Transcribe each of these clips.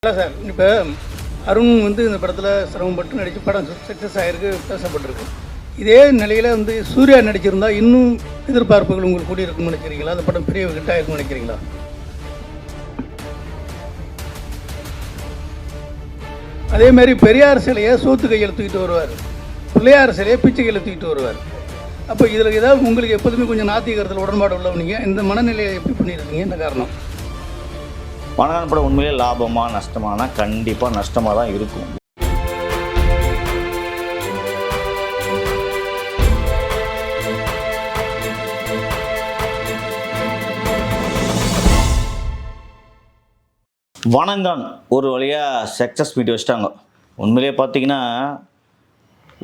இல்லை சார், இப்போ அருண் வந்து இந்த படத்தில் சிரமப்பட்டு நடித்து படம் சக்ஸஸ் ஆகிருக்கு, பேசப்பட்டிருக்கு. இதே நிலையில் வந்து சூர்யா நடிச்சிருந்தா இன்னும் எதிர்பார்ப்புகள் உங்களுக்கு கூடி இருக்குன்னு நினைக்கிறீங்களா? அந்த படம் பெரிய ஹிட் ஆகிருக்குன்னு நினைக்கிறீங்களா? அதே மாதிரி பெரியார் சிலையை சோத்து கையில் தூக்கிட்டு வருவார், பிள்ளையார் சிலையை பிச்சை கையில் தூக்கிட்டு வருவார். அப்போ இதில் ஏதாவது உங்களுக்கு எப்போதுமே கொஞ்சம் நாத்திகரத்தில் உடன்பாடு உள்ளவங்க இந்த மனநிலையை எப்படி பண்ணியிருக்கீங்க? என்ன காரணம்? வணங்கான் படம் உண்மையிலே லாபமா நஷ்டமானா கண்டிப்பாக நஷ்டமாக தான் இருக்கும். வணங்கான் ஒரு வழியாக சக்ஸஸ் மீட் வச்சிட்டாங்க. உண்மையிலே பார்த்தீங்கன்னா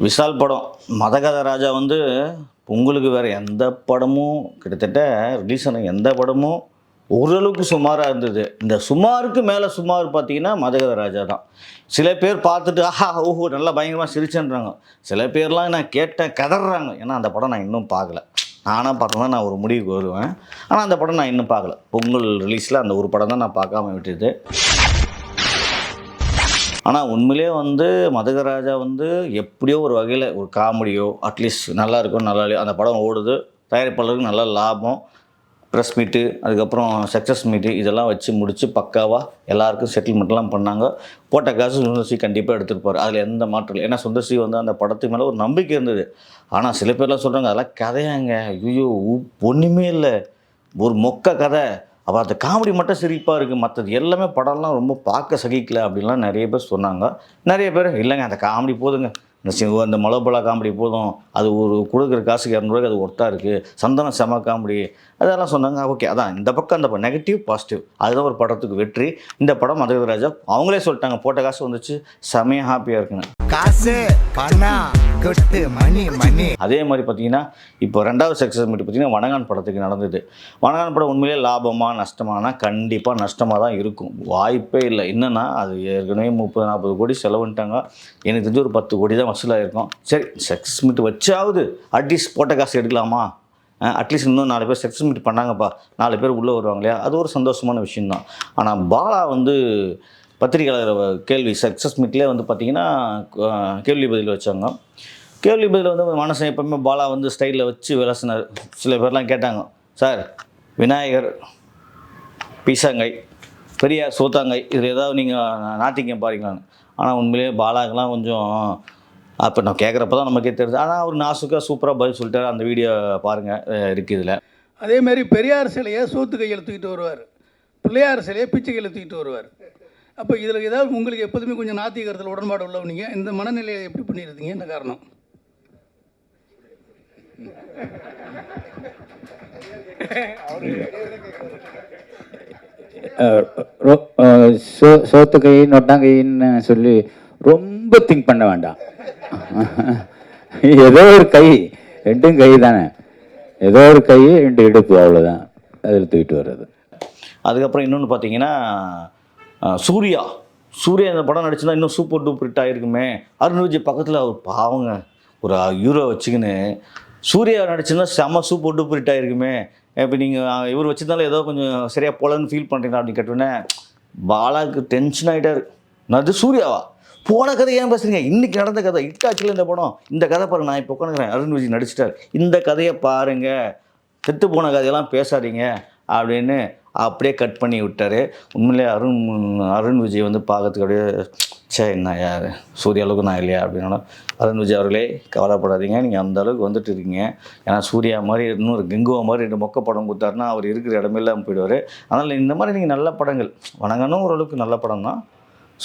விஷால் படம் மதகத ராஜா வந்து உங்களுக்கு வேறு எந்த படமும் கிட்டத்தட்ட ரிலீஸ் ஆன எந்த படமும் ஓரளவுக்கு சுமாராக இருந்தது. இந்த சுமாருக்கு மேலே சுமார் பார்த்தீங்கன்னா மதகத ராஜா தான். சில பேர் பார்த்துட்டு ஆஹா ஓஹோ நல்லா பயங்கரமாக சிரிச்சுன்றாங்க. சில பேர்லாம் நான் கேட்டேன் கதறாங்க. ஏன்னா அந்த படம் நான் இன்னும் பார்க்கல. நானாக பார்த்தா நான் ஒரு முடிவுக்கு வருவேன். ஆனால் அந்த படம் நான் இன்னும் பார்க்கல. பொங்கல் ரிலீஸில் அந்த ஒரு படம் தான் நான் பார்க்காம விட்டுது. ஆனால் உண்மையிலே வந்து மதகராஜா வந்து எப்படியோ ஒரு வகையில் ஒரு காமெடியோ அட்லீஸ்ட் நல்லா இருக்கும், நல்லா அந்த படம் ஓடுது, தயாரிப்பாளருக்கு நல்ல லாபம், ப்ரெஸ் மீட்டு அதுக்கப்புறம் சக்ஸஸ் மீட்டு இதெல்லாம் வச்சு முடித்து பக்காவாக எல்லாருக்கும் செட்டில்மெண்ட்லாம் பண்ணாங்க. போட்ட காசு சுந்தர்சி கண்டிப்பாக எடுத்துருப்பார், அதில் எந்த மாற்றம் இல்லை. ஏன்னா சுந்தர்சி வந்து அந்த படத்துக்கு மேலே ஒரு நம்பிக்கை இருந்தது. ஆனால் சில பேர்லாம் சொல்கிறாங்க அதெல்லாம் கதையாங்க, ஐயோ ஒன்றுமே இல்லை, ஒரு மொக்க கதை, அப்போ அந்த காமெடி மட்டும் சிரிப்பாக இருக்குது, மற்றது எல்லாமே படம்லாம் ரொம்ப பார்க்க சகிக்கல அப்படின்லாம் நிறைய பேர் சொன்னாங்க. நிறைய பேர் இல்லைங்க அந்த காமெடி போதுங்க, அந்த மலோபலா காமெடி போதும், அது ஒரு கொடுக்குற காசுக்கு 200 அது ஒர்த்தாக இருக்குது, சந்தனம் செம காமெடி அதெல்லாம் சொன்னாங்க. ஓகே, அதான் இந்த பக்கம் அந்த நெகட்டிவ் பாசிட்டிவ் அதுதான் ஒரு படத்துக்கு வெற்றி. இந்த படம் மதகத ராஜா அவங்களே சொல்லிட்டாங்க போட்ட காசு வந்துச்சு, செமையாக ஹாப்பியாக இருக்குங்க. காசு பணம் கொட்டு மணி மணி. அதே மாதிரி பார்த்தீங்கன்னா இப்போ 2வது சக்ஸஸ் மீட் பார்த்தீங்கன்னா வணங்கான் படத்துக்கு நடந்தது. வணங்கான் படம் உண்மையிலே லாபமாக நஷ்டமானா கண்டிப்பாக நஷ்டமாக தான் இருக்கும், வாய்ப்பே இல்லை. என்னென்னா அது ஏற்கனவே 30-40 கோடி செலவுன்ட்டாங்க. எனக்கு தெரிஞ்சு ஒரு 10 கோடி தான் வசூலாகிருக்கும். சரி சக்ஸஸ் மீட் வச்சாவது அட்லீஸ்ட் போட்ட காசு எடுக்கலாமா, அட்லீஸ்ட் இன்னும் 4 பேர் சக்ஸஸ் மீட் பண்ணாங்கப்பா, 4 பேர் உள்ளே வருவாங்க இல்லையா, அது ஒரு சந்தோஷமான விஷயந்தான். ஆனால் பாலா வந்து பத்திரிகையாளர் கேள்வி சக்ஸஸ் மீட்லேயே வந்து பார்த்திங்கன்னா கேள்வி பதில் வச்சாங்க. கேள்வி பதில் வந்து மனசை எப்பவுமே பாலா வந்து ஸ்டைலில் வச்சு விளாசினார். சில பேர்லாம் கேட்டாங்க, சார் விநாயகர் பீசாங்காய் பெரியார் சோத்தாங்காய் இதில் ஏதாவது நீங்கள் நாட்டிங்க பாருங்களான்னு. ஆனால் உண்மையிலேயே பாலாக்கெல்லாம் கொஞ்சம் அப்போ நான் கேட்குறப்ப தான் நமக்கே தெரியுது. ஆனால் அவர் நாசுக்காக சூப்பராக பதில் சொல்லிட்டார். அந்த வீடியோ பாருங்கள், இருக்குது இதில். அதே மாதிரி பெரியார் சிலையை சோத்து கையில் தூக்கிட்டு வருவார், பிள்ளையார் சிலையை பிச்சை கையில் தூக்கிட்டு வருவார். அப்போ இதில் ஏதாவது உங்களுக்கு எப்போதுமே கொஞ்சம் நாத்திகரத்தில் உடன்பாடு உள்ளவங்க இந்த மனநிலையை எப்படி பண்ணியிருந்தீங்க? என்ன காரணம்? சோத்து கை நொட்டாங்கைன்னு சொல்லி ரொம்ப திங்க் பண்ண வேண்டாம். ஏதோ ஒரு கை, 2 கை தானே, ஏதோ ஒரு கை 2 இடுப்பு, அவ்வளோதான் அதில் தூக்கிட்டு வர்றது. அதுக்கப்புறம் இன்னொன்று பார்த்தீங்கன்னா சூர்யா இந்த படம் நடிச்சுன்னா இன்னும் சூப்பர் டூப்பர் ஹிட் ஆகிருக்குமே. அருண் விஜய் பக்கத்தில் அவர் பாவங்க ஒரு ஹீரோ வச்சுக்கின்னு சூர்யா நடிச்சுன்னா செம்ம சூப்பர் டூப்பர் ஹிட் ஆகிருக்குமே. இப்போ நீங்கள் இவர் வச்சுருந்தாலும் ஏதோ கொஞ்சம் சரியாக போலன்னு ஃபீல் பண்ணுறீங்களா அப்படின்னு கேட்டோன்னே பாலாவுக்கு டென்ஷன் ஆகிட்டார். நான் அது சூர்யாவா போன கதை ஏன் பேசுகிறீங்க, இன்றைக்கி நடந்த கதை ஹிட் ஆச்சுல இந்த படம், இந்த கதை பாருங்கள், நான் இப்போ உட்காந்துக்கிறேன், அருண் விஜய் நடிச்சிட்டார், இந்த கதையை பாருங்கள், செத்து போன கதையெல்லாம் பேசாதீங்க அப்படின்னு அப்படியே கட் பண்ணி விட்டார். உண்மையிலே அருண் விஜய் வந்து பார்க்கறதுக்கு அப்படியே சே என்ன யார் சூர்யா அளவுக்கு நான் இல்லையா அப்படின்னாலும், அருண் விஜய் அவர்களே கவலைப்படாதீங்க, நீங்கள் அந்த அளவுக்கு வந்துட்டு இருக்கீங்க. ஏன்னா சூர்யா மாதிரி இன்னொரு கெங்குவா மாதிரி 2 மொக்க படம் கொடுத்தாருன்னா அவர் இருக்கிற இடமே இல்லாமல் போயிடுவார். அதனால் இந்த மாதிரி நீங்கள் நல்ல படங்கள் வணங்கணும், ஓரளவுக்கு நல்ல படம் தான்,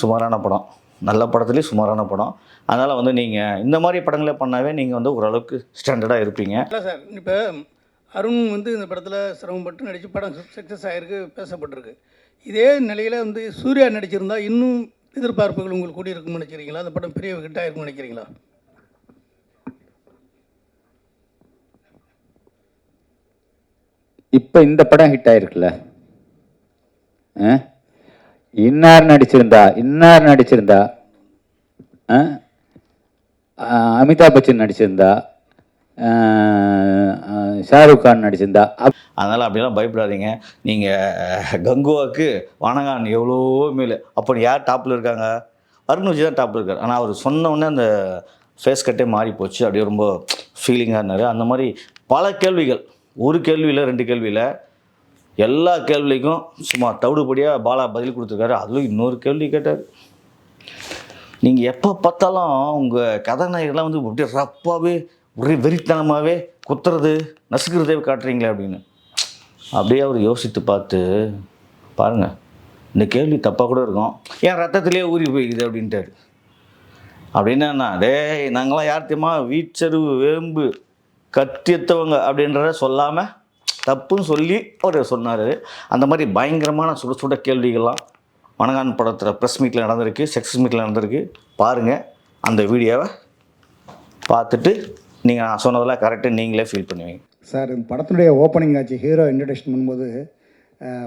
சுமாரான படம், நல்ல படத்துலேயும் சுமாரான படம். அதனால் வந்து நீங்கள் இந்த மாதிரி படங்களே பண்ணாவே நீங்கள் வந்து ஓரளவுக்கு ஸ்டாண்டர்டாக இருப்பீங்க. இல்லை சார், இப்போ அருண் வந்து இந்த படத்தில் சிரமப்பட்டு நடித்து படம் சக்ஸஸ் ஆகிருக்கு, பேசப்பட்டிருக்கு. இதே நிலையில் வந்து சூர்யா நடிச்சிருந்தா இன்னும் எதிர்பார்ப்புகள் உங்களுக்கு கூடி இருக்குன்னு நினைக்கிறீங்களா? அந்த படம் பெரிய ஹிட் ஆகிருக்குன்னு நினைக்கிறீங்களா? இப்போ இந்த படம் ஹிட் ஆகிருக்குல்ல, இன்னார் நடிச்சிருந்தா அமிதாப் பச்சன் நடிச்சிருந்தா ஷாருக் கான் நடிச்சிருந்தா அதனால் அப்படிலாம் பயப்படாதீங்க. நீங்கள் கங்குவாவுக்கு வணங்கான் எவ்வளோ மேல். அப்போ யார் டாப்பில் இருக்காங்க? அருண் விஜய் தான் டாப்பில் இருக்கார். ஆனால் அவர் சொன்ன உடனே அந்த ஃபேஸ் கட்டே மாறி போச்சு. அப்படியே ரொம்ப ஃபீலிங்காக இருந்தார். அந்த மாதிரி பல கேள்விகள், ஒரு கேள்வியில் 2 கேள்வியில் எல்லா கேள்விக்கும் சும்மா தவிடுபடியாக பாலா பதில் கொடுத்துருக்காரு. அதுவும் இன்னொரு கேள்வி கேட்டார். நீங்கள் எப்போ பார்த்தாலும் உங்கள் கதாநாயகர்லாம் வந்து அப்படியே ரப்பாகவே ஒரே வெறித்தனமாகவே குத்துறது நசுக்கிறதே காட்டுறீங்களே அப்படின்னு. அப்படியே அவர் யோசித்து பார்த்து பாருங்கள், இந்த கேள்வி தப்பாக கூட இருக்கும், ஏன் ரத்தத்திலே ஊறி போய்க்குது அப்படின்ட்டாரு. அப்படின்னா டேய் நாங்களாம் யார் தெரியுமா, வீச்சருவு வேம்பு கத்தியத்தவங்க அப்படின்றத சொல்லாமல் தப்புன்னு சொல்லி அவர் சொன்னார். அந்த மாதிரி பயங்கரமான சுட சுட கேள்விகள்லாம் வணங்கான் படத்தில் ப்ரெஸ் மீட்டில் நடந்திருக்கு, சக்ஸஸ் மீட்டில் நடந்திருக்கு. பாருங்கள், அந்த வீடியோவை பார்த்துட்டு நீங்கள் நான் சொன்னதெல்லாம் கரெக்டாக நீங்களே ஃபீல் பண்ணுவீங்க. சார், இந்த படத்தினுடைய ஓப்பனிங் ஆச்சு, ஹீரோ இன்ட்ரடக்ஷன் பண்ணும்போது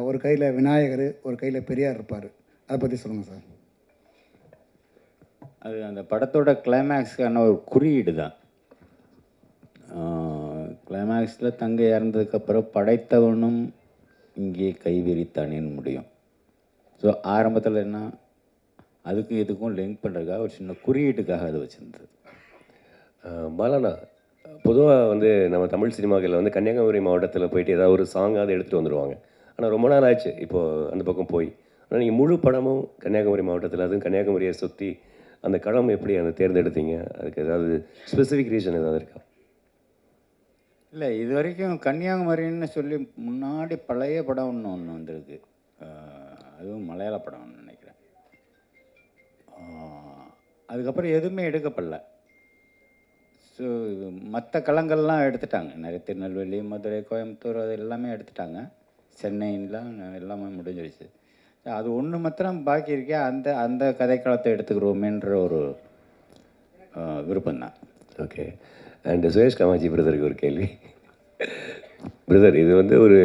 ஒரு கையில் விநாயகர், ஒரு கையில் பெரியார் இருப்பார். அதை பற்றி சொல்லுங்கள் சார். அது அந்த படத்தோட கிளைமேக்ஸ்க்கான ஒரு குறியீடு தான். கிளைமேக்ஸில் தங்கை இறந்ததுக்கப்புறம் படைத்தவனும் இங்கே கைவிரித்தானேன்னு முடியும். ஸோ ஆரம்பத்தில் என்ன, அதுக்கும் இதுக்கும் லிங்க் பண்ணுறதுக்காக ஒரு சின்ன குறியீட்டுக்காக அது வச்சுருந்தது. பாலாண்ணா, பொதுவாக வந்து நம்ம தமிழ் சினிமாக்களில் வந்து கன்னியாகுமரி மாவட்டத்தில் போயிட்டு ஏதாவது ஒரு சாங்காவது எடுத்துகிட்டு வந்துடுவாங்க. ஆனால் ரொம்ப நாள் ஆச்சு இப்போது அந்த பக்கம் போய். ஆனால் நீங்கள் முழு படமும் கன்னியாகுமரி மாவட்டத்தில், அதுவும் கன்னியாகுமரியை சுற்றி அந்த களம் எப்படி அந்த தேர்ந்தெடுத்தீங்க? அதுக்கு ஏதாவது ஸ்பெசிஃபிக் ரீசன் ஏதாவது இருக்கா? இல்லை, இது வரைக்கும் கன்னியாகுமரின்னு சொல்லி முன்னாடி பழைய படம் ஒன்று வந்திருக்கு. அதுவும் மலையாள படம்னு நினைக்கிறேன். அதுக்கப்புறம் எதுவுமே எடுக்கப்படல. ஸோ மற்ற களங்கள்லாம் எடுத்துட்டாங்க. நிறைய திருநெல்வேலி, மதுரை, கோயம்புத்தூர் அது எல்லாமே எடுத்துட்டாங்க. சென்னைலாம் எல்லாமே முடிஞ்சிருச்சு. அது ஒன்று மாத்திரம் பாக்கி இருக்கே, அந்த அந்த கதைக்களத்தை எடுத்துக்கிறோமேன்ற ஒரு விருப்பம்தான். ஓகே. அண்ட் சுரேஷ் காமாட்சி பிரதருக்கு ஒரு கேள்வி. பிரதர், இது வந்து ஒரு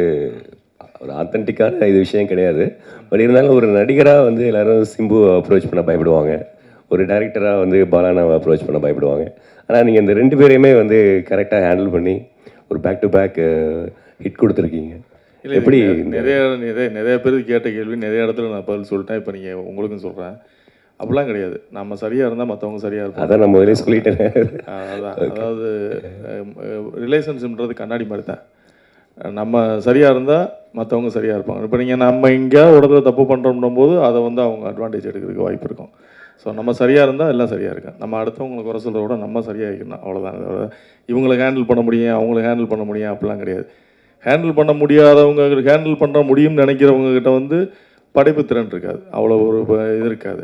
ஆத்தென்டிக்கான இது விஷயம் கிடையாது. பட் இருந்தாலும் ஒரு நடிகராக வந்து எல்லோரும் சிம்புவை அப்ரோச் பண்ண பயப்படுவாங்க, ஒரு டைரக்டராக வந்து பாலானாவை அப்ரோச் பண்ண பயப்படுவாங்க. ஆனால் நீங்கள் இந்த 2 பேரையுமே வந்து கரெக்டாக ஹேண்டில் பண்ணி ஒரு பேக் டு பேக் ஹிட் கொடுத்துருக்கீங்க. இல்லை, எப்படி? நிறைய பேருக்கு கேட்ட கேள்வி நிறைய இடத்துல நான் பதில் சொல்லிட்டேன். இப்போ நீங்கள் உங்களுக்கும் சொல்கிறேன். அப்படிலாம் கிடையாது. நம்ம சரியாக இருந்தால் மற்றவங்க சரியாக இருப்பாங்க. அதான் நான் முதலே சொல்லிட்டேன். அதான், அதாவது ரிலேஷன்ஷிப்ன்றது கண்ணாடி மாதிரி தான். நம்ம சரியாக இருந்தால் மற்றவங்க சரியாக இருப்பாங்க. இப்போ நீங்கள் நம்ம எங்கேயாவது ஒரு இடத்துல தப்பு பண்ணுறோம்னும் போது அதை வந்து அவங்க அட்வான்டேஜ் எடுக்கிறதுக்கு வாய்ப்பு இருக்கும். ஸோ நம்ம சரியாக இருந்தால் எல்லாம் சரியாக இருக்கும். நம்ம அடுத்தவங்களை குறை சொல்கிறத விட நம்ம சரியாக இருக்கணும், அவ்வளோதான். இவங்களை ஹேண்டில் பண்ண முடியும், அவங்கள ஹேண்டில் பண்ண முடியும் அப்படிலாம் கிடையாது. ஹேண்டில் பண்ண முடியாதவங்க, ஹேண்டில் பண்ண முடியும்னு நினைக்கிறவங்ககிட்ட வந்து படைப்பு திறன் இருக்காது, அவ்வளோ ஒரு இது இருக்காது.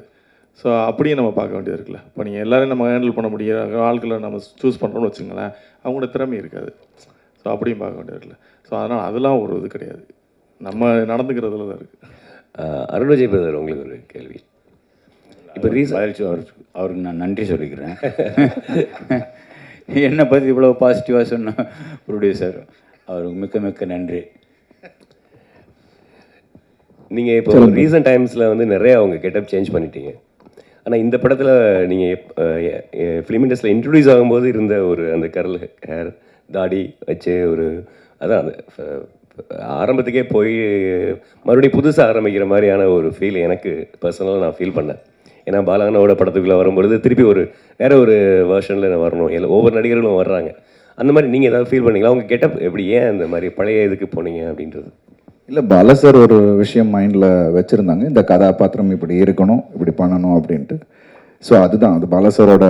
ஸோ அப்படியே நம்ம பார்க்க வேண்டியது இருக்குல்ல. இப்போ நீங்கள் எல்லோரையும் நம்ம ஹேண்டில் பண்ண முடியாத ஆட்களை நம்ம சூஸ் பண்ணுறோம்னு வச்சுங்களேன், அவங்களோட திறமை இருக்காது. ஸோ அப்படியும் பார்க்க வேண்டியது இருக்குல்ல. ஸோ அதனால் அதெல்லாம் ஒரு இது கிடையாது, நம்ம நடந்துக்கிறதுல தான் இருக்குது. அருண் விஜய் பிரதர், உங்களுக்கு ஒரு கேள்வி. இப்போ அவருக்கு நான் நன்றி சொல்லிக்கிறேன். என்னை பற்றி இவ்வளோ பாசிட்டிவாக சொன்ன ப்ரொடியூசர், அவருக்கு மிக்க மிக்க நன்றி. நீங்கள் இப்போ ரீசன்ட் டைம்ஸில் வந்து நிறைய அவங்க கெட்டப் சேஞ்ச் பண்ணிட்டீங்க. ஆனால் இந்த படத்தில் நீங்கள் ஃபிலிம் இண்டஸ்ட்ரியில் இன்ட்ரடியூஸ் ஆகும்போது இருந்த ஒரு அந்த கர்ல் ஹேர், தாடி வச்சு ஒரு அதான் அந்த ஆரம்பத்துக்கே போய் மறுபடியும் புதுசாக ஆரம்பிக்கிற மாதிரியான ஒரு ஃபீல் எனக்கு பர்சனலாக நான் ஃபீல் பண்ணேன். ஏன்னா பாலானாவோட படத்துக்குள்ளே வரும்பொழுது திருப்பி ஒரு வேறு ஒரு வேர்ஷனில் வரணும், இல்லை ஒவ்வொரு நடிகர்களும் வர்றாங்க. அந்த மாதிரி நீங்கள் ஏதாவது ஃபீல் பண்ணீங்களா? அவங்க கெட்டப் எப்படி, ஏன் அந்த மாதிரி பழைய இதுக்கு போனீங்க அப்படின்றது? இல்லை, பாலா சார் ஒரு விஷயம் மைண்டில் வச்சுருந்தாங்க, இந்த கதாபாத்திரம் இப்படி இருக்கணும், இப்படி பண்ணணும் அப்படின்ட்டு. ஸோ அதுதான், அது பாலா சாரோட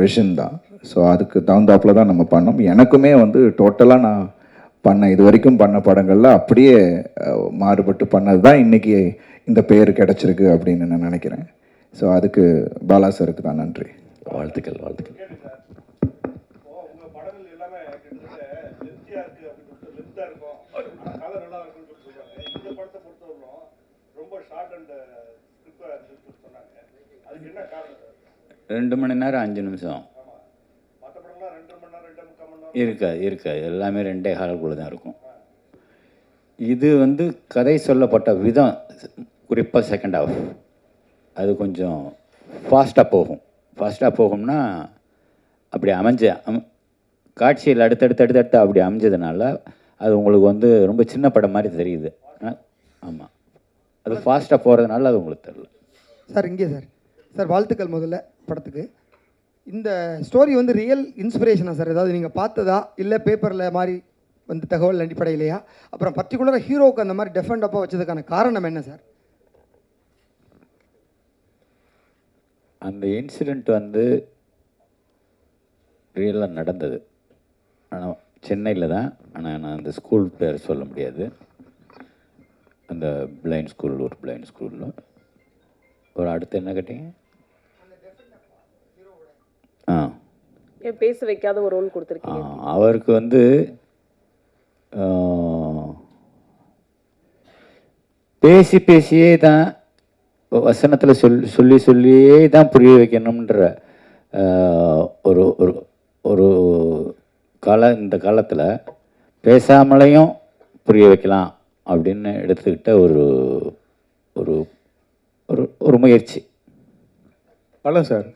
விஷன் தான். ஸோ அதுக்கு தகுந்தாப்பில் தான் நம்ம பண்ணோம். எனக்குமே வந்து டோட்டலாக நான் இது வரைக்கும் பண்ண படங்களில் அப்படியே மாறுபட்டு பண்ணது தான் இன்றைக்கி இந்த பேர் கிடச்சிருக்கு அப்படின்னு நான் நினைக்கிறேன். ஸோ அதுக்கு பாலா சாருக்கு தான் நன்றி. வாழ்த்துக்கள், வாழ்த்துக்கள். ரெண்டு மணி நேரம் 5 நிமிஷம் இருக்காது. எல்லாமே 2.25 தான் இருக்கும். இது வந்து கதை சொல்லப்பட்ட விதம், குறிப்பாக செகண்ட் ஹாஃப், அது கொஞ்சம் ஃபாஸ்ட்டாக போகும்னா அப்படி காட்சியில் அடுத்தடுத்து அப்படி அமைஞ்சதுனால அது உங்களுக்கு வந்து ரொம்ப சின்ன படம் மாதிரி தெரியுது. ஆமாம், அது ஃபாஸ்ட்டாக போகிறதுனால அது உங்களுக்கு தெரியல. சார் இங்கே சார் வாழ்த்துக்கள் முதல்ல படத்துக்கு. இந்த ஸ்டோரி வந்து ரியல் இன்ஸ்பிரேஷனா சார்? ஏதாவது நீங்கள் பார்த்ததா இல்லை பேப்பரில் மாதிரி வந்து தகவல் அடிப்படையிலையா? அப்புறம் பர்டிகுலராக ஹீரோவுக்கு அந்த மாதிரி டெஃபெண்டப்பாக வச்சதுக்கான காரணம் என்ன சார்? அந்த இன்சிடெண்ட் வந்து ரியலாக நடந்தது. ஆனால் சென்னையில் தான். ஆனால் நான் அந்த ஸ்கூல் பேர் சொல்ல முடியாது. அந்த பிளைண்ட் ஸ்கூல், ஒரு பிளைண்ட் ஸ்கூலில். ஒரு அடுத்து என்ன கேட்டீங்க? ஏன் பேச வைக்காத ஒரு ரோல் கொடுத்துருக்கீங்க? அவருக்கு வந்து பேசியே தான் வசனத்தில் சொல்லியே தான் புரிய வைக்கணுன்ற ஒரு ஒரு ஒரு இந்த காலத்தில் பேசாமலையும் புரிய வைக்கலாம் அப்படின்னு எடுத்துக்கிட்ட ஒரு ஒரு ஒரு முயற்சி. படம் சார்.